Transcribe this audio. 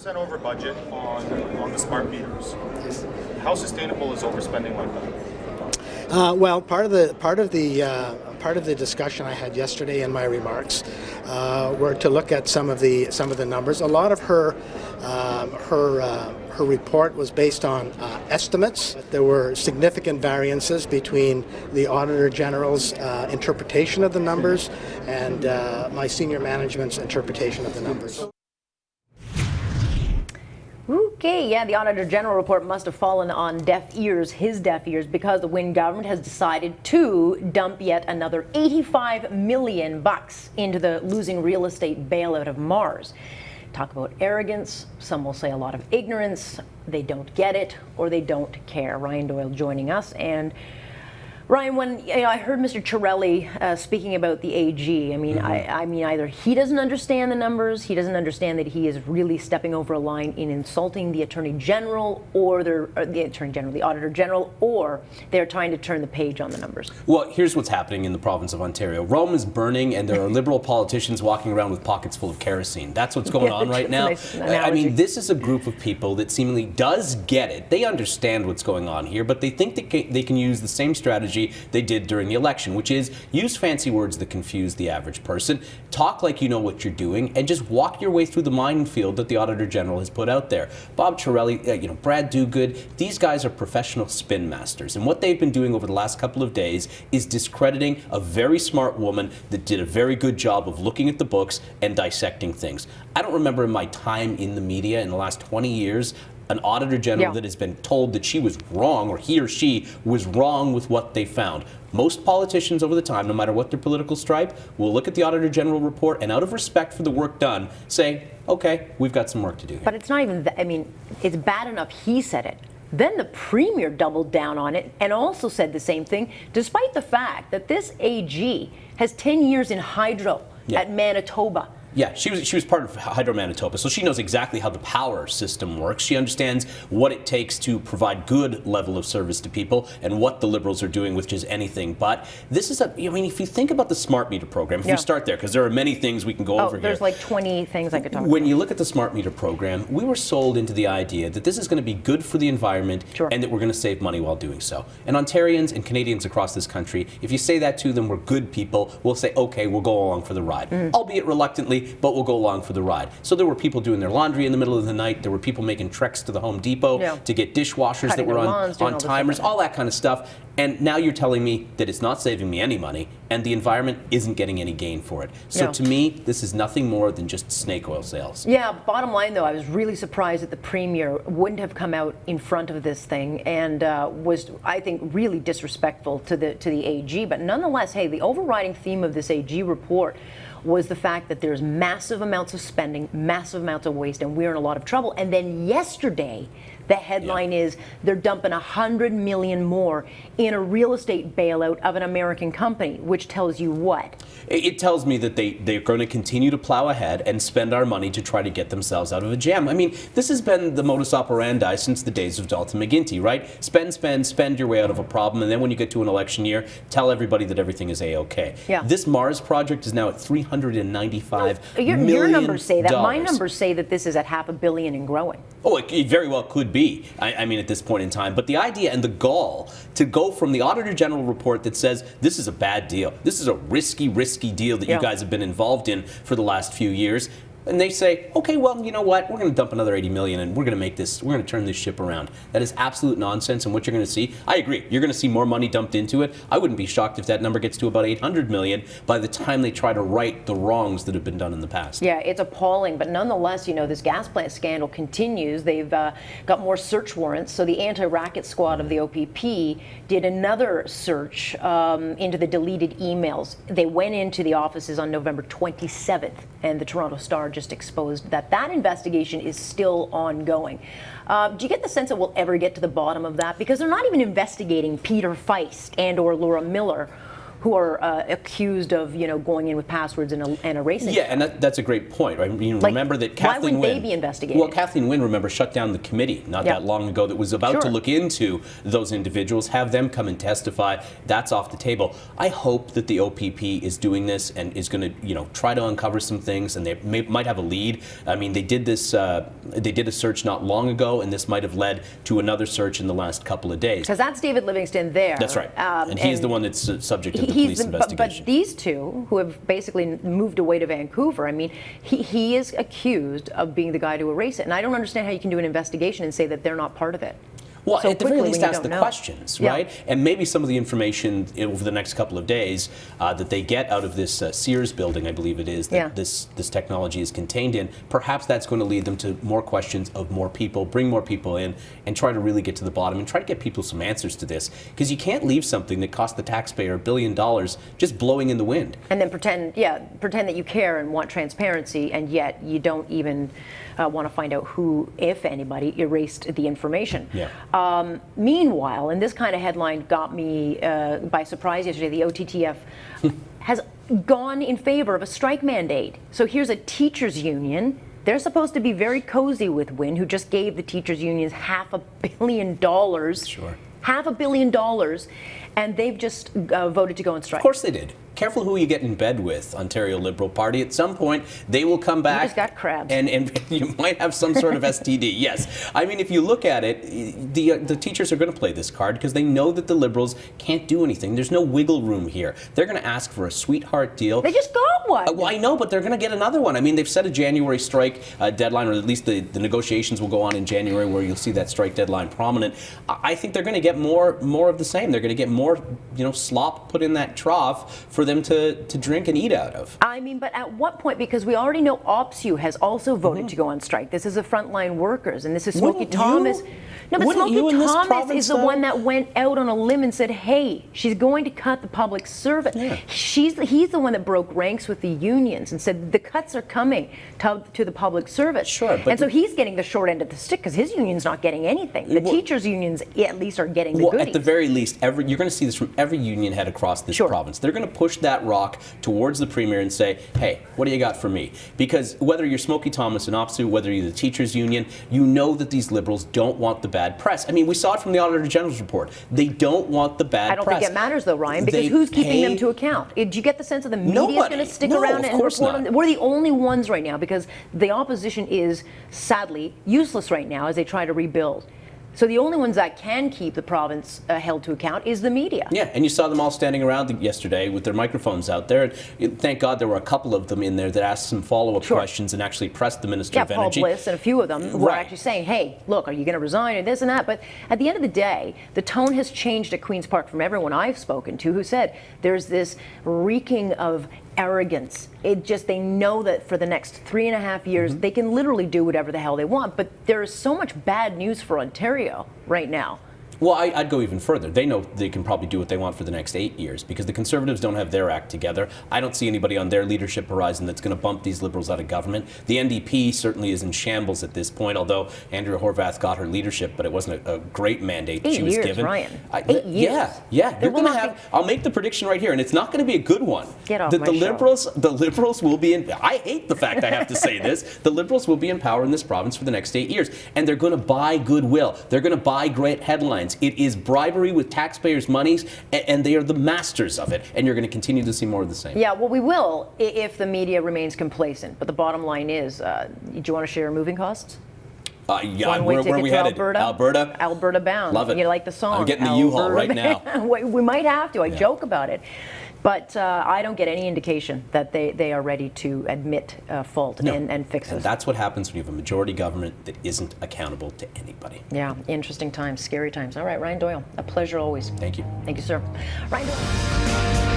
10% over budget on the smart meters. How sustainable is overspending like that? Well, part of the discussion I had yesterday in my remarks were to look at some of the numbers. A lot of her report was based on estimates. There were significant variances between the Auditor General's interpretation of the numbers and my senior management's interpretation of the numbers. Okay, yeah, the Auditor General report must have fallen on his deaf ears, because the Wynne government has decided to dump yet another $85 million into the losing real estate bailout of Mars. Talk about arrogance. Some will say a lot of ignorance. They don't get it, or they don't care. Ryan Doyle joining us. And Ryan, when I heard Mr. Chiarelli speaking about the AG, I mean, I mean, either he doesn't understand the numbers, he doesn't understand that he is really stepping over a line in insulting the Attorney General, or the Auditor General, or they're trying to turn the page on the numbers. Well, here's what's happening in the province of Ontario. Rome is burning, and there are Liberal politicians walking around with pockets full of kerosene. That's what's going on right now. Nice I mean, this is a group of people that seemingly does get it. They understand what's going on here, but they think they can use the same strategy they did during the election, which is use fancy words that confuse the average person, talk like you know what you're doing, and just walk your way through the minefield that the Auditor General has put out there. Bob Chiarelli, Brad Dogood, these guys are professional spin masters, and what they've been doing over the last couple of days is discrediting a very smart woman that did a very good job of looking at the books and dissecting things. I don't remember in my time in the media in the last 20 years an Auditor General that has been told that she was wrong, or he or she was wrong with what they found. Most politicians over the time, no matter what their political stripe, will look at the Auditor General report and, out of respect for the work done, say, okay, we've got some work to do here. But it's not even I mean, it's bad enough he said it. Then the Premier doubled down on it and also said the same thing, despite the fact that this AG has 10 years in hydro at Manitoba. Yeah, she was part of Hydro Manitoba, so she knows exactly how the power system works. She understands what it takes to provide good level of service to people and what the Liberals are doing, which is anything but. This is if you think about the smart meter program, if we start there, because there are many things we can go over here. There's like 20 things I could talk about. When you look at the smart meter program, we were sold into the idea that this is going to be good for the environment and that we're going to save money while doing so. And Ontarians and Canadians across this country, if you say that to them, we're good people, we'll say, okay, we'll go along for the ride, albeit reluctantly, but we'll go along for the ride. So there were people doing their laundry in the middle of the night. There were people making treks to the Home Depot to get dishwashers that were on timers, all that kind of stuff. And now you're telling me that it's not saving me any money and the environment isn't getting any gain for it. So to me, this is nothing more than just snake oil sales. Yeah, bottom line though, I was really surprised that the Premier wouldn't have come out in front of this thing and was, I think, really disrespectful to the AG. But nonetheless, hey, the overriding theme of this AG report was the fact that there's massive amounts of spending, massive amounts of waste, and we're in a lot of trouble. And then yesterday, the headline is they're dumping $100 million more in a real estate bailout of an American company, which tells you what? It tells me that they're going to continue to plow ahead and spend our money to try to get themselves out of a jam. I mean, this has been the modus operandi since the days of Dalton McGuinty, right? Spend your way out of a problem, and then when you get to an election year, tell everybody that everything is A-okay. Yeah. This Mars project is now at $395 million. Your numbers say that. My numbers say that this is at $500 million and growing. Oh, it very well could be. I mean, at this point in time. But the idea and the gall to go from the Auditor General report that says this is a bad deal, this is a risky deal that you guys have been involved in for the last few years, and they say, okay, well, you know what? We're going to dump another $80 million, and we're going to turn this ship around. That is absolute nonsense. And what you're going to see, I agree, you're going to see more money dumped into it. I wouldn't be shocked if that number gets to about $800 million by the time they try to right the wrongs that have been done in the past. Yeah, it's appalling. But nonetheless, this gas plant scandal continues. They've got more search warrants. So the anti-racket squad of the OPP did another search into the deleted emails. They went into the offices on November 27th, and the Toronto Star just exposed that investigation is still ongoing. Do you get the sense that we'll ever get to the bottom of that? Because they're not even investigating Peter Feist and or Laura Miller, who are accused of, going in with passwords and erasing. Yeah, and that's a great point, right? Remember that Kathleen Wynne. Why wouldn't they be investigated? Well, Kathleen Wynne, remember, shut down the committee not that long ago that was about to look into those individuals, have them come and testify. That's off the table. I hope that the OPP is doing this and is going to, try to uncover some things, and they might have a lead. I mean, they did this. They did a search not long ago, and this might have led to another search in the last couple of days. Because that's David Livingston there. That's right, and he's the one that's subject to the police investigation. But these two, who have basically moved away to Vancouver, I mean, he is accused of being the guy to erase it, and I don't understand how you can do an investigation and say that they're not part of it. Well, so at the very least, ask the questions, right? And maybe some of the information over the next couple of days that they get out of this Sears building, I believe it is, that this technology is contained in, perhaps that's going to lead them to more questions of more people, bring more people in, and try to really get to the bottom and try to get people some answers to this. Because you can't leave something that cost the taxpayer $1 billion just blowing in the wind. And then pretend that you care and want transparency, and yet you don't even want to find out who, if anybody, erased the information. Meanwhile, and this kind of headline got me by surprise yesterday, the OTTF has gone in favor of a strike mandate. So here's a teachers union. They're supposed to be very cozy with Wynne, who just gave the teachers unions $500 million. Sure. $500 million, and they've just voted to go on strike. Of course they did. Careful who you get in bed with, Ontario Liberal Party. At some point, they will come back. You just got crabs. And you might have some sort of STD, yes. I mean, if you look at it, the teachers are going to play this card because they know that the Liberals can't do anything. There's no wiggle room here. They're going to ask for a sweetheart deal. They just got one. Well, I know, but they're going to get another one. I mean, they've set a January strike deadline, or at least the negotiations will go on in January where you'll see that strike deadline prominent. I think they're going to get more of the same. They're going to get more, slop put in that trough for them to drink and eat out of. I mean, but at what point? Because we already know OPSU has also voted to go on strike. This is the frontline workers, and this is Smokey Thomas. No, but Smokey Thomas is the one that went out on a limb and said, hey, she's going to cut the public service. Yeah. He's the one that broke ranks with the unions and said the cuts are coming to the public service. Sure. And so he's getting the short end of the stick because his union's not getting anything. The teachers' unions at least are getting the goodies. At the very least, you're going to see this from every union head across this province. They're going to push that rock towards the Premier and say, hey, what do you got for me? Because whether you're Smokey Thomas and OPSU, whether you're the teachers' union, you know that these Liberals don't want the bad press. I mean, we saw it from the Auditor General's report. They don't want the bad press. I don't think it matters, though, Ryan, because who's keeping them to account? Did you get the sense that the media is going to stick around and report on them? We're the only ones right now because the opposition is, sadly, useless right now as they try to rebuild. So the only ones that can keep the province held to account is the media. Yeah, and you saw them all standing around yesterday with their microphones out there. Thank God there were a couple of them in there that asked some follow-up questions and actually pressed the Minister of Energy. Paul Bliss and a few of them were actually saying, hey, look, are you going to resign or this and that? But at the end of the day, the tone has changed at Queen's Park from everyone I've spoken to who said there's this reeking of arrogance. They know that for the next 3.5 years, they can literally do whatever the hell they want. But there is so much bad news for Ontario right now. Well, I'd go even further. They know they can probably do what they want for the next 8 years because the Conservatives don't have their act together. I don't see anybody on their leadership horizon that's going to bump these Liberals out of government. The NDP certainly is in shambles at this point, although Andrea Horwath got her leadership, but it wasn't a great mandate that she was given. 8 years, Ryan. 8 years. Yeah. You're going to have. I'll make the prediction right here, and it's not going to be a good one. Get off that my the show. Liberals will be in. I hate the fact I have to say this. The Liberals will be in power in this province for the next 8 years, and they're going to buy goodwill. They're going to buy great headlines. It is bribery with taxpayers' monies, and they are the masters of it. And you're going to continue to see more of the same. Yeah, well, we will if the media remains complacent. But the bottom line is, do you want to share moving costs? Yeah, where are we headed? Alberta bound. Love it. You like the song? I'm getting the U-Haul right now. We might have to. I joke about it. But I don't get any indication that they are ready to admit fault and fix it. And that's what happens when you have a majority government that isn't accountable to anybody. Yeah, interesting times, scary times. All right, Ryan Doyle, a pleasure always. Thank you. Thank you, sir. Ryan Doyle.